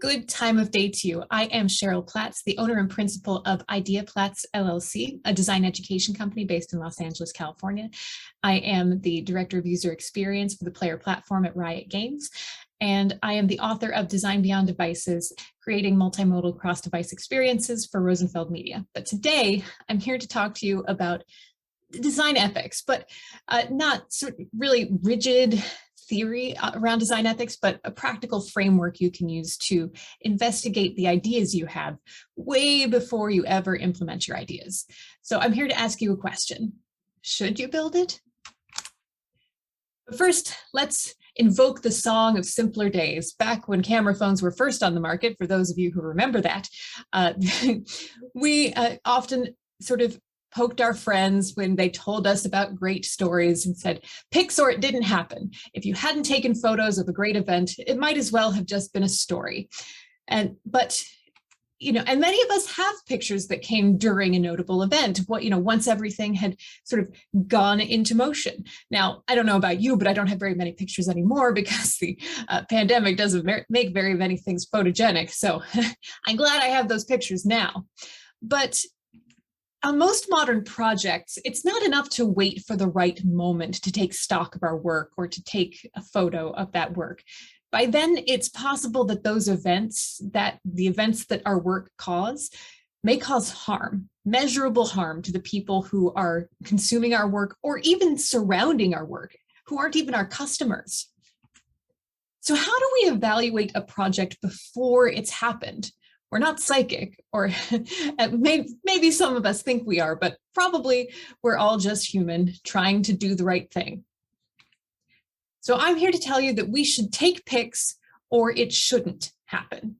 Good time of day to you. I am Cheryl Platz, the owner and principal of Idea Platz LLC, a design education company based in Los Angeles, California. I am the director of user experience for the player platform at Riot Games, and I am the author of Design Beyond Devices, creating multimodal cross-device experiences for Rosenfeld Media. But today, I'm here to talk to you about design ethics, but not sort of really rigid theory around design ethics, but a practical framework you can use to investigate the ideas you have way before you ever implement your ideas. So I'm here to ask you a question. Should you build it? But first, let's invoke the song of simpler days, back when camera phones were first on the market, for those of you who remember that. We often sort of poked our friends when they told us about great stories and said, PICS or it didn't happen. If you hadn't taken photos of a great event, it might as well have just been a story. But many of us have pictures that came during a notable event, once everything had sort of gone into motion. Now, I don't know about you, but I don't have very many pictures anymore because the pandemic doesn't make very many things photogenic. So I'm glad I have those pictures now. But on most modern projects, it's not enough to wait for the right moment to take stock of our work or to take a photo of that work. By then, it's possible that the events that our work may cause harm, measurable harm to the people who are consuming our work or even surrounding our work, who aren't even our customers. So how do we evaluate a project before it's happened? We're not psychic, or maybe some of us think we are, but probably we're all just human trying to do the right thing. So I'm here to tell you that we should take PICS or it shouldn't happen.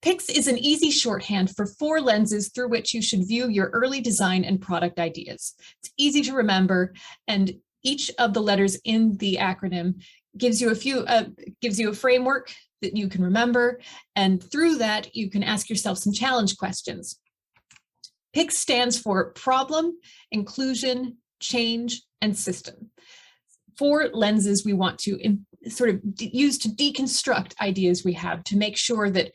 PICS is an easy shorthand for 4 lenses through which you should view your early design and product ideas. It's easy to remember, and each of the letters in the acronym gives you a framework that you can remember, and through that you can ask yourself some challenge questions. PICS stands for problem, inclusion, change, and system. 4 lenses we want to sort of use to deconstruct ideas we have to make sure that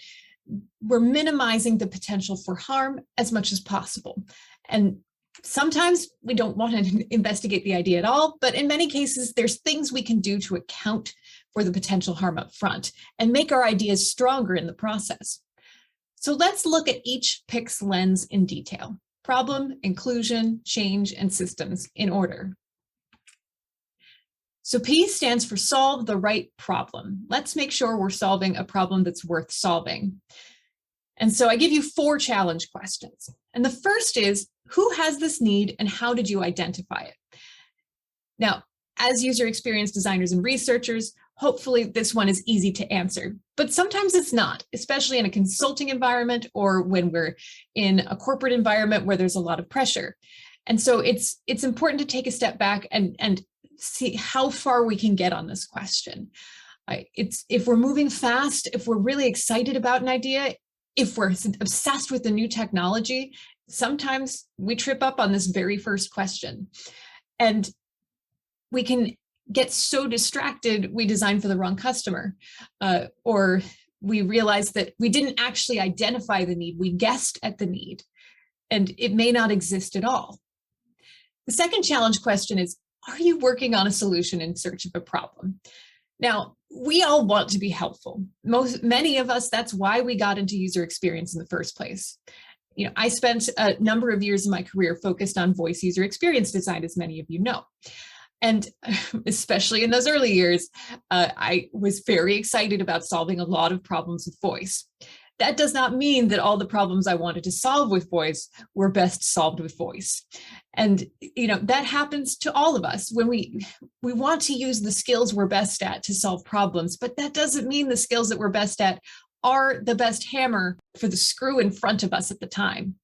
we're minimizing the potential for harm as much as possible. And sometimes we don't want to investigate the idea at all, but in many cases, there's things we can do to account for the potential harm up front and make our ideas stronger in the process. So let's look at each PICS lens in detail: problem, inclusion, change, and systems in order. So P stands for solve the right problem. Let's make sure we're solving a problem that's worth solving. And so I give you 4 challenge questions. And the first is, who has this need and how did you identify it? Now, as user experience designers and researchers, hopefully this one is easy to answer, but sometimes it's not, especially in a consulting environment or when we're in a corporate environment where there's a lot of pressure. And so it's important to take a step back and see how far we can get on this question. If we're moving fast, if we're really excited about an idea, if we're obsessed with the new technology, sometimes we trip up on this very first question. And we can get so distracted, we design for the wrong customer, or we realize that we didn't actually identify the need, we guessed at the need, and it may not exist at all. The second challenge question is, are you working on a solution in search of a problem? Now, we all want to be helpful. Many of us, that's why we got into user experience in the first place. I spent a number of years in my career focused on voice user experience design, as many of you know. And especially in those early years, I was very excited about solving a lot of problems with voice. That does not mean that all the problems I wanted to solve with voice were best solved with voice. And that happens to all of us when we want to use the skills we're best at to solve problems, but that doesn't mean the skills that we're best at are the best hammer for the screw in front of us at the time.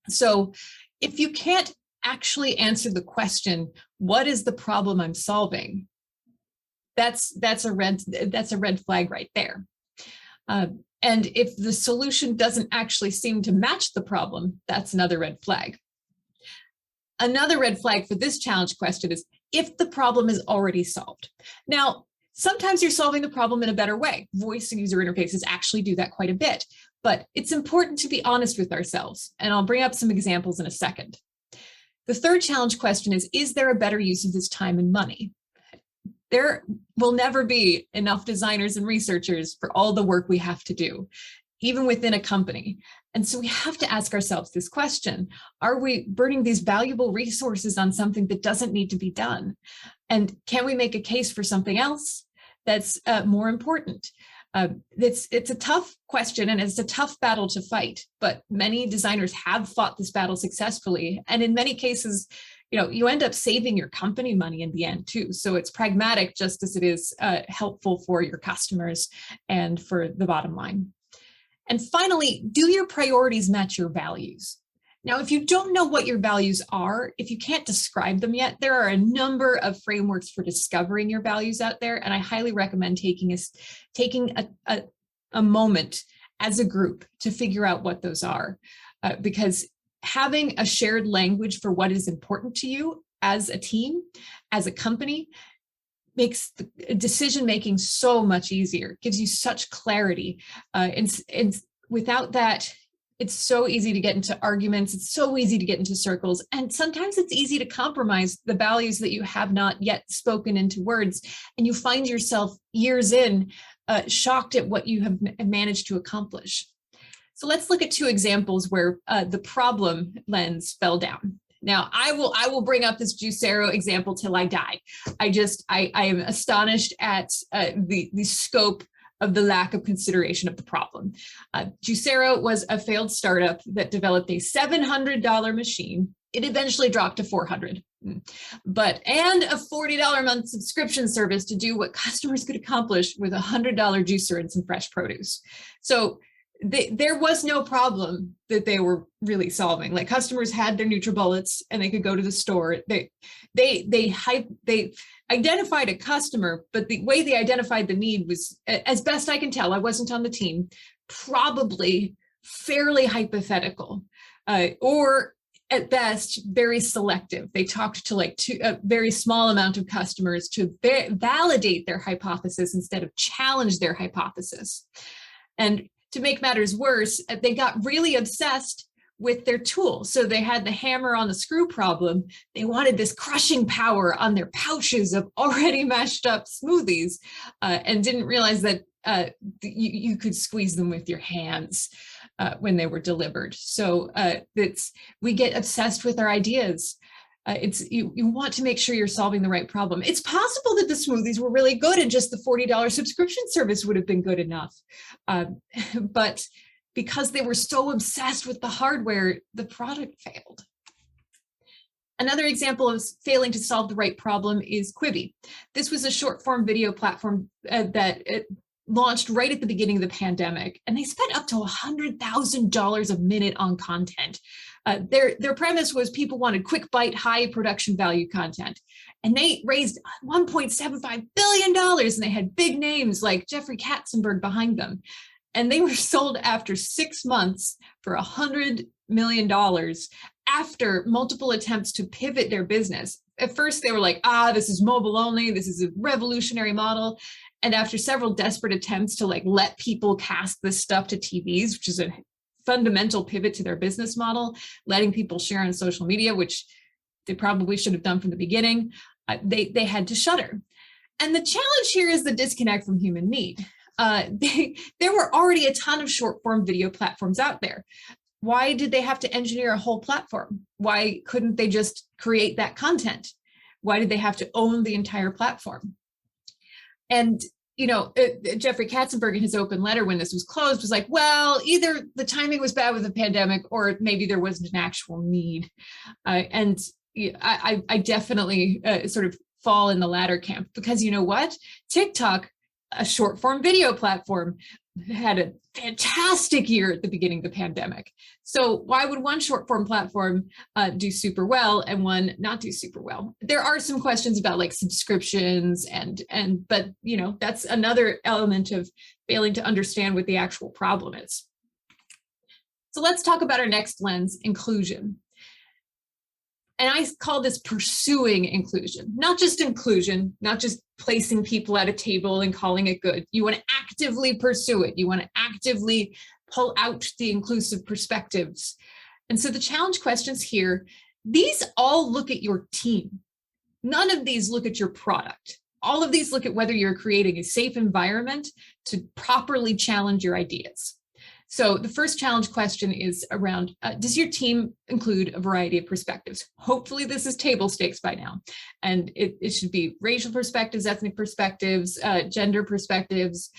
So if you can't actually answer the question, what is the problem I'm solving? That's a red flag right there. And if the solution doesn't actually seem to match the problem, that's another red flag. Another red flag for this challenge question is if the problem is already solved. Now, Sometimes you're solving the problem in a better way. Voice and user interfaces actually do that quite a bit, but it's important to be honest with ourselves. And I'll bring up some examples in a second. The third challenge question is there a better use of this time and money? There will never be enough designers and researchers for all the work we have to do, even within a company. And so we have to ask ourselves this question: are we burning these valuable resources on something that doesn't need to be done? And can we make a case for something else that's more important? It's a tough question, and it's a tough battle to fight, but many designers have fought this battle successfully. And in many cases, you end up saving your company money in the end too. So it's pragmatic just as it is helpful for your customers and for the bottom line. And finally, do your priorities match your values? Now, if you don't know what your values are, if you can't describe them yet, there are a number of frameworks for discovering your values out there. And I highly recommend taking a moment as a group to figure out what those are, because having a shared language for what is important to you as a team, as a company, makes the decision-making so much easier, gives you such clarity. And without that, it's so easy to get into arguments. It's so easy to get into circles. And sometimes it's easy to compromise the values that you have not yet spoken into words. And you find yourself years in shocked at what you have managed to accomplish. So let's look at two examples where the problem lens fell down. Now, I will bring up this Juicero example till I die. I am astonished at the scope of the lack of consideration of the problem. Juicero was a failed startup that developed a $700 machine. It eventually dropped to $400, and a $40 a month subscription service to do what customers could accomplish with a $100 juicer and some fresh produce. So there was no problem that they were really solving. Like, customers had their NutriBullets and they could go to the store. They identified a customer, but the way they identified the need was, as best I can tell, I wasn't on the team, probably fairly hypothetical, or at best very selective. They talked to a very small amount of customers to validate their hypothesis instead of challenge their hypothesis. And to make matters worse, they got really obsessed with their tool. So they had the hammer on the screw problem. They wanted this crushing power on their pouches of already mashed up smoothies, and didn't realize that you could squeeze them with your hands when they were delivered. So we get obsessed with our ideas. You want to make sure you're solving the right problem. It's possible that the smoothies were really good and just the $40 subscription service would have been good enough. But because they were so obsessed with the hardware, the product failed. Another example of failing to solve the right problem is Quibi. This was a short form video platform that launched right at the beginning of the pandemic, and they spent up to $100,000 a minute on content. Their premise was people wanted quick bite, high production value content. And they raised $1.75 billion, and they had big names like Jeffrey Katzenberg behind them. And they were sold after 6 months for $100 million after multiple attempts to pivot their business. At first, they were like, this is mobile only. This is a revolutionary model. And after several desperate attempts to let people cast this stuff to TVs, which is a fundamental pivot to their business model, letting people share on social media, which they probably should have done from the beginning, they had to shutter. And the challenge here is the disconnect from human need. There were already a ton of short form video platforms out there. Why did they have to engineer a whole platform? Why couldn't they just create that content? Why did they have to own the entire platform? And Jeffrey Katzenberg in his open letter when this was closed was like, well, either the timing was bad with the pandemic or maybe there wasn't an actual need. And I definitely sort of fall in the latter camp, because you know what? TikTok, a short form video platform, had a fantastic year at the beginning of the pandemic. So why would one short form platform do super well and one not do super well? There are some questions about subscriptions but that's another element of failing to understand what the actual problem is. So let's talk about our next lens, inclusion. And I call this pursuing inclusion, not just inclusion, not just placing people at a table and calling it good. You want to actively pursue it. You want to actively pull out the inclusive perspectives. And so the challenge questions here, these all look at your team. None of these look at your product. All of these look at whether you're creating a safe environment to properly challenge your ideas. So the first challenge question is around, does your team include a variety of perspectives? Hopefully this is table stakes by now. And it should be racial perspectives, ethnic perspectives, gender perspectives,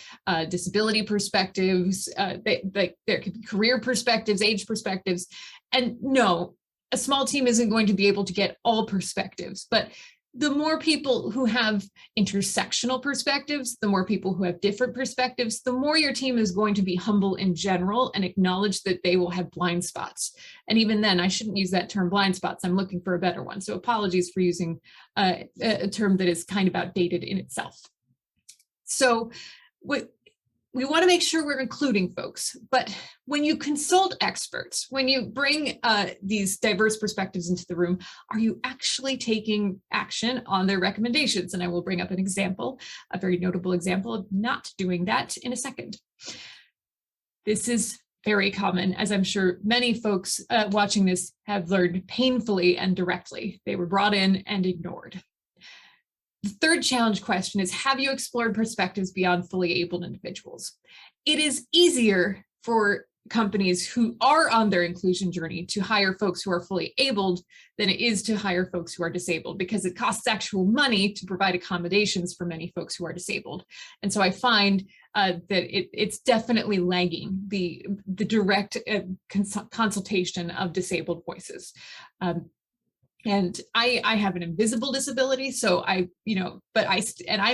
disability perspectives, there could be career perspectives, age perspectives. And no, a small team isn't going to be able to get all perspectives, but the more people who have intersectional perspectives, the more people who have different perspectives, the more your team is going to be humble in general and acknowledge that they will have blind spots. And even then, I shouldn't use that term blind spots. I'm looking for a better one. So apologies for using a term that is kind of outdated in itself. So we want to make sure we're including folks, but when you consult experts, when you bring these diverse perspectives into the room, are you actually taking action on their recommendations? And I will bring up an example, a very notable example of not doing that in a second. This is very common, as I'm sure many folks watching this have learned painfully and directly. They were brought in and ignored. The third challenge question is, have you explored perspectives beyond fully abled individuals? It is easier for companies who are on their inclusion journey to hire folks who are fully abled than it is to hire folks who are disabled, because it costs actual money to provide accommodations for many folks who are disabled. And so I find that it's definitely lagging the direct consultation of disabled voices. And I have an invisible disability, so I'm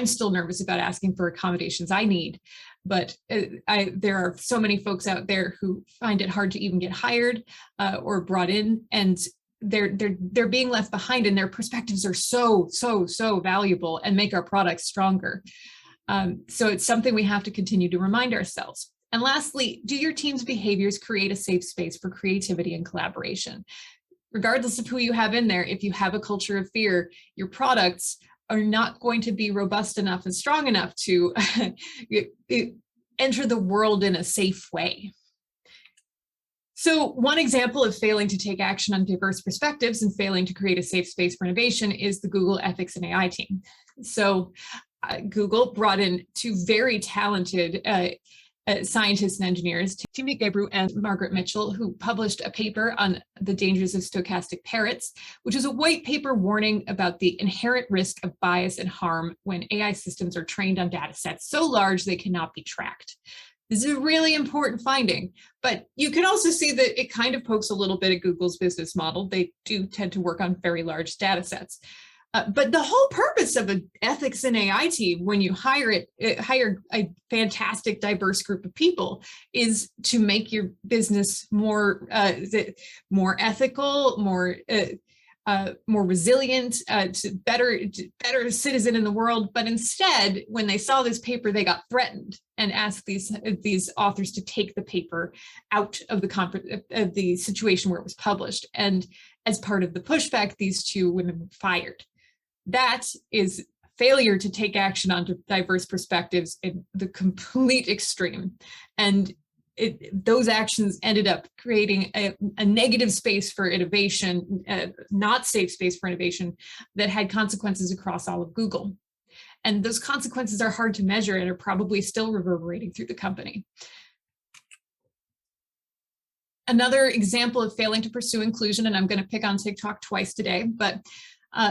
still nervous about asking for accommodations I need. But there are so many folks out there who find it hard to even get hired or brought in, and they're being left behind, and their perspectives are so valuable and make our products stronger. So it's something we have to continue to remind ourselves. And lastly, do your team's behaviors create a safe space for creativity and collaboration? Regardless of who you have in there, if you have a culture of fear, your products are not going to be robust enough and strong enough to enter the world in a safe way. So one example of failing to take action on diverse perspectives and failing to create a safe space for innovation is the Google Ethics and AI team. So Google brought in two very talented scientists and engineers, Timmy Gabriel and Margaret Mitchell, who published a paper on the dangers of stochastic parrots, which is a white paper warning about the inherent risk of bias and harm when AI systems are trained on data sets so large they cannot be tracked. This is a really important finding, but you can also see that it kind of pokes a little bit at Google's business model. They do tend to work on very large data sets. But the whole purpose of an ethics and AI team, when you hire a fantastic, diverse group of people, is to make your business more ethical, more resilient, to better citizen in the world. But instead, when they saw this paper, they got threatened and asked these authors to take the paper out of the situation where it was published. And as part of the pushback, these two women were fired. That is failure to take action on diverse perspectives in the complete extreme. And those actions ended up creating a negative space for innovation, not safe space for innovation, that had consequences across all of Google. And those consequences are hard to measure and are probably still reverberating through the company. Another example of failing to pursue inclusion, and I'm going to pick on TikTok twice today, but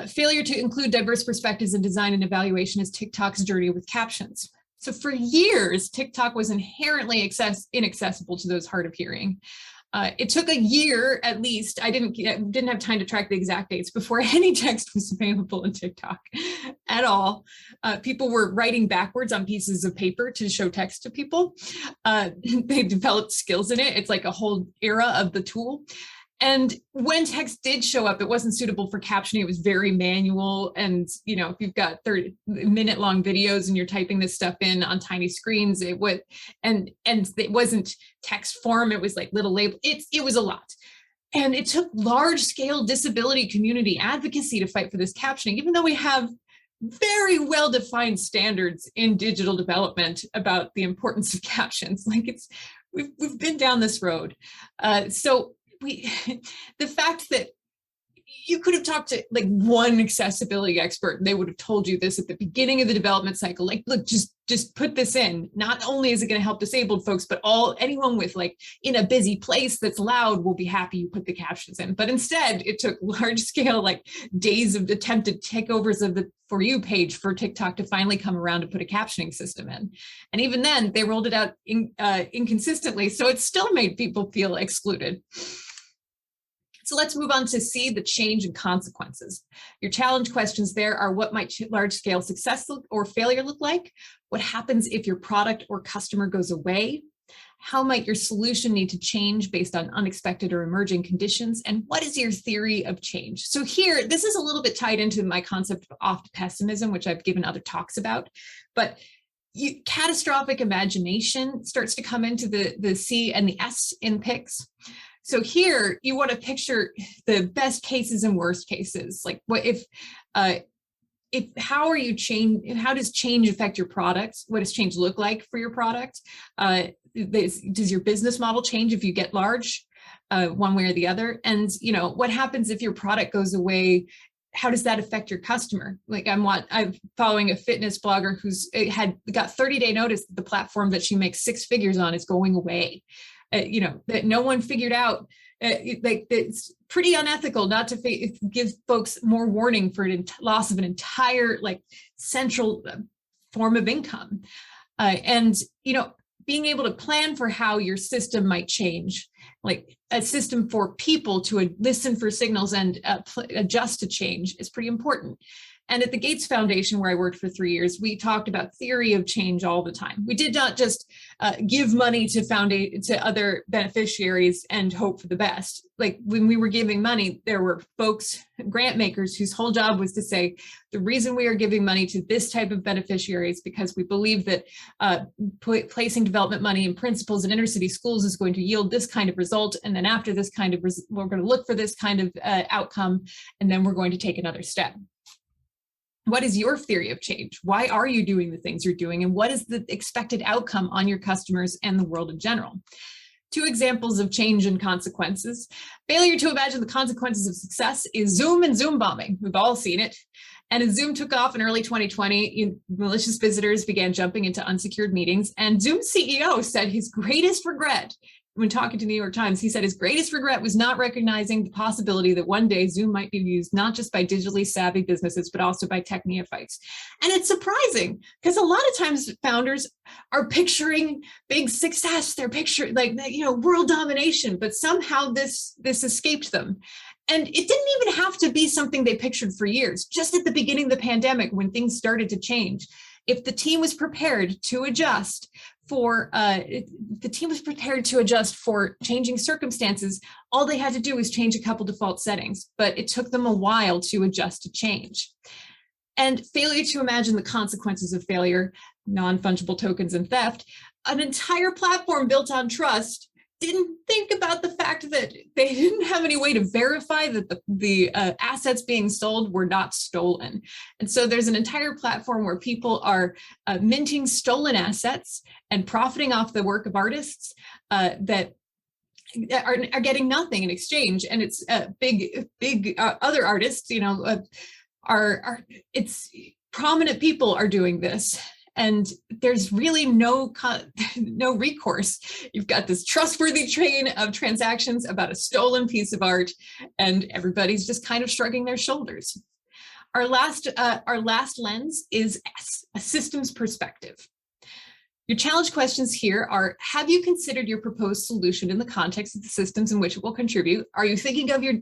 failure to include diverse perspectives in design and evaluation is TikTok's journey with captions. So for years, TikTok was inherently inaccessible to those hard of hearing. It took a year at least. I didn't have time to track the exact dates before any text was available in TikTok at all. People were writing backwards on pieces of paper to show text to people. They developed skills in it. It's like a whole era of the tool. And when text did show up, it wasn't suitable for captioning. It was very manual. And, if you've got 30-minute-long videos and you're typing this stuff in on tiny screens, it would, and it wasn't text form. It was like little label. It was a lot. And it took large-scale disability community advocacy to fight for this captioning, even though we have very well-defined standards in digital development about the importance of captions. Like we've been down this road. So the fact that you could have talked to like one accessibility expert and they would have told you this at the beginning of the development cycle, like, look, just put this in. Not only is it going to help disabled folks, but anyone with like in a busy place that's loud will be happy you put the captions in. But instead it took large scale, like days of attempted takeovers of the For You page for TikTok to finally come around to put a captioning system in. And even then they rolled it out inconsistently. So it still made people feel excluded. So let's move on to see the change and consequences. Your challenge questions there are: what might large-scale success or failure look like? What happens if your product or customer goes away? How might your solution need to change based on unexpected or emerging conditions? And what is your theory of change? So here, this is a little bit tied into my concept of oft pessimism, which I've given other talks about. But catastrophic imagination starts to come into the C and the S in PICS. So here you want to picture the best cases and worst cases. Like what how does change affect your product? What does change look like for your product? Does your business model change if you get large, one way or the other? And what happens if your product goes away? How does that affect your customer? Like I'm following a fitness blogger who's got 30-day notice that the platform that she makes 6 figures on is going away. That no one figured out. Like it's pretty unethical not to give folks more warning for loss of an entire like central form of income. And being able to plan for how your system might change, like a system for people to listen for signals and adjust to change, is pretty important. And at the Gates Foundation, where I worked for 3 years, we talked about theory of change all the time. We did not just give money to other beneficiaries and hope for the best. Like when we were giving money, there were folks, grant makers, whose whole job was to say, the reason we are giving money to this type of beneficiaries because we believe that placing development money in principals in inner city schools is going to yield this kind of result. And then after this kind of, we're going to look for this kind of outcome, and then we're going to take another step. What is your theory of change? Why are you doing the things you're doing? And what is the expected outcome on your customers and the world in general? 2 examples of change and consequences. Failure to imagine the consequences of success is Zoom and Zoom bombing. We've all seen it. And as Zoom took off in early 2020, malicious visitors began jumping into unsecured meetings. And Zoom's CEO said his greatest regret, when talking to the New York Times, he said his greatest regret was not recognizing the possibility that one day Zoom might be used not just by digitally savvy businesses, but also by tech neophytes. And it's surprising because a lot of times founders are picturing big success. They're picturing world domination, but somehow this escaped them. And it didn't even have to be something they pictured for years. Just at the beginning of the pandemic, when things started to change, if the team was prepared to adjust for changing circumstances, all they had to do was change a couple default settings, but it took them a while to adjust to change. And failure to imagine the consequences of failure, non-fungible tokens and theft, an entire platform built on trust didn't think about the fact that they didn't have any way to verify that the assets being sold were not stolen. And so there's an entire platform where people are minting stolen assets and profiting off the work of artists that are getting nothing in exchange. And it's big other artists, it's prominent people are doing this. And there's really no recourse. You've got this trustworthy chain of transactions about a stolen piece of art, and everybody's just kind of shrugging their shoulders. Our last lens is a systems perspective. Your challenge questions here are: have you considered your proposed solution in the context of the systems in which it will contribute? Are you thinking of your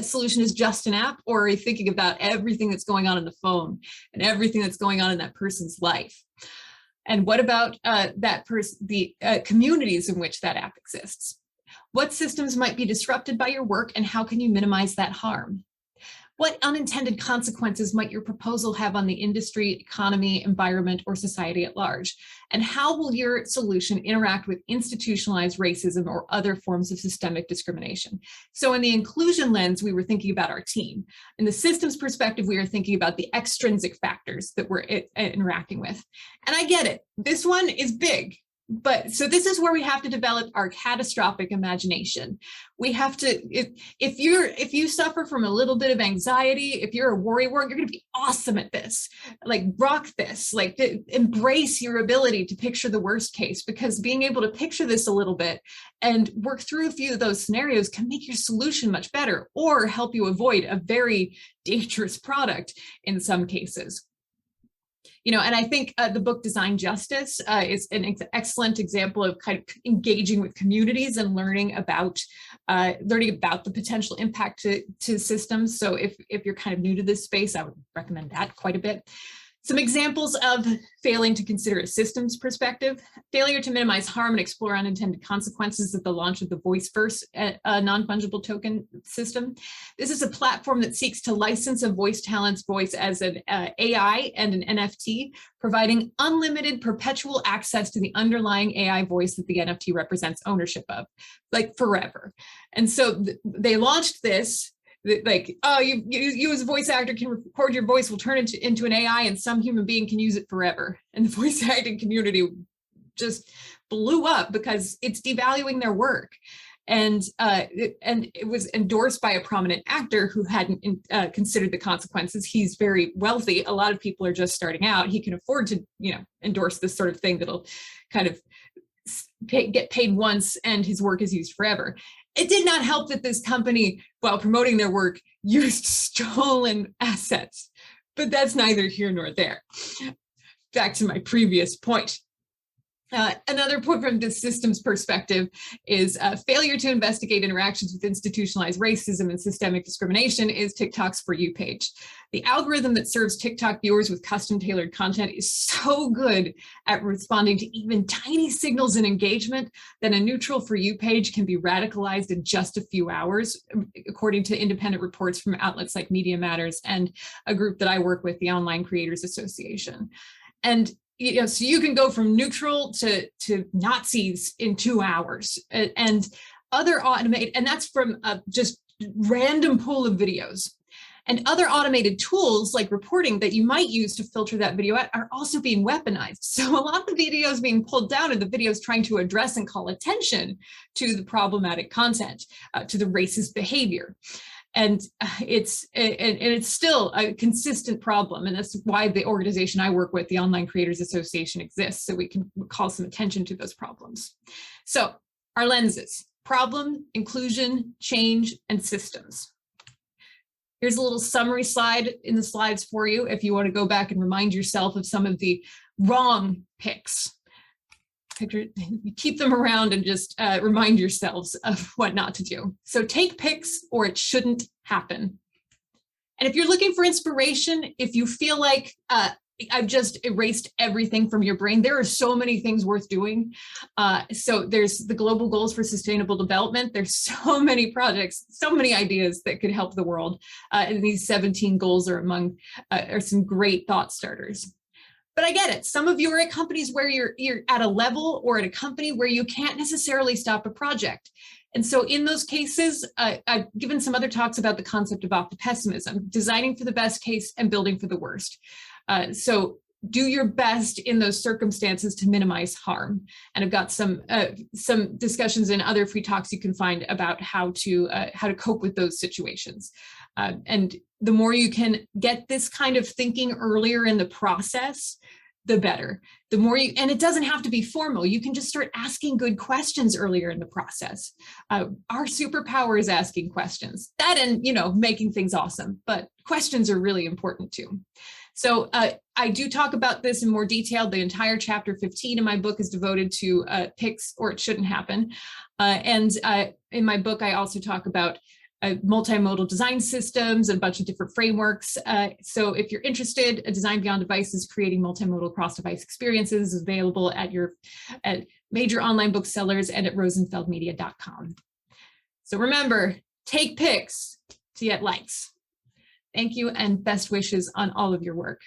solution as just an app, or are you thinking about everything that's going on in the phone and everything that's going on in that person's life? And what about the communities in which that app exists? What systems might be disrupted by your work, and how can you minimize that harm? What unintended consequences might your proposal have on the industry, economy, environment, or society at large? And how will your solution interact with institutionalized racism or other forms of systemic discrimination? So in the inclusion lens, we were thinking about our team. In the systems perspective, we are thinking about the extrinsic factors that we're interacting with. And I get it, this one is big. But so this is where we have to develop our catastrophic imagination. We have to, if you suffer from a little bit of anxiety, if you're a worrywart, you're going to be awesome at this. Like rock this, like embrace your ability to picture the worst case, because being able to picture this a little bit and work through a few of those scenarios can make your solution much better or help you avoid a very dangerous product in some cases. You know, and I think the book Design Justice is an excellent example of kind of engaging with communities and learning about the potential impact to systems. So if you're kind of new to this space, I would recommend that quite a bit. Some examples of failing to consider a systems perspective: failure to minimize harm and explore unintended consequences at the launch of the VoiceVerse non-fungible token system. This is a platform that seeks to license a voice talent's voice as an AI and an NFT, providing unlimited perpetual access to the underlying AI voice that the NFT represents ownership of, like forever. And so they launched this. Like, oh, you as a voice actor can record your voice, will turn it into an AI, and some human being can use it forever. And the voice acting community just blew up because it's devaluing their work. And it was endorsed by a prominent actor who hadn't considered the consequences. He's very wealthy. A lot of people are just starting out. He can afford to, endorse this sort of thing that'll kind of get paid once and his work is used forever. It did not help that this company, while promoting their work, used stolen assets, but that's neither here nor there. Back to my previous point. Another point from the systems perspective is failure to investigate interactions with institutionalized racism and systemic discrimination is TikTok's For You page. The algorithm that serves TikTok viewers with custom tailored content is so good at responding to even tiny signals in engagement that a neutral For You page can be radicalized in just a few hours, according to independent reports from outlets like Media Matters and a group that I work with, the Online Creators Association. And so you can go from neutral to Nazis in 2 hours, and other automated, and that's from just random pool of videos. And other automated tools like reporting that you might use to filter that video out are also being weaponized. So a lot of the videos being pulled down are the videos trying to address and call attention to the problematic content, to the racist behavior. And it's still a consistent problem. And that's why the organization I work with, the Online Creators Association, exists, so we can call some attention to those problems. So our lenses: problem, inclusion, change, and systems. Here's a little summary slide in the slides for you if you want to go back and remind yourself of some of the wrong PICS. Keep them around and just remind yourselves of what not to do. So take PICS or it shouldn't happen. And if you're looking for inspiration, if you feel like I've just erased everything from your brain, there are so many things worth doing. So there's the global goals for sustainable development. There's so many projects, so many ideas that could help the world. And these 17 goals are are some great thought starters. But I get it. Some of you are at companies where you're at a level or at a company where you can't necessarily stop a project. And so in those cases, I've given some other talks about the concept of optimism, designing for the best case and building for the worst. So do your best in those circumstances to minimize harm. And I've got some discussions in other free talks you can find about how to cope with those situations. And the more you can get this kind of thinking earlier in the process, the better. The more and it doesn't have to be formal. You can just start asking good questions earlier in the process. Our superpower is asking questions. That and, making things awesome, but questions are really important too. So I do talk about this in more detail. The entire chapter 15 in my book is devoted to PICS or it shouldn't happen. And in my book, I also talk about multimodal design systems and a bunch of different frameworks. So if you're interested, Design Beyond Devices, Creating Multimodal Cross-Device Experiences is available at major online booksellers and at rosenfeldmedia.com. So remember, take PICS to get likes. Thank you and best wishes on all of your work.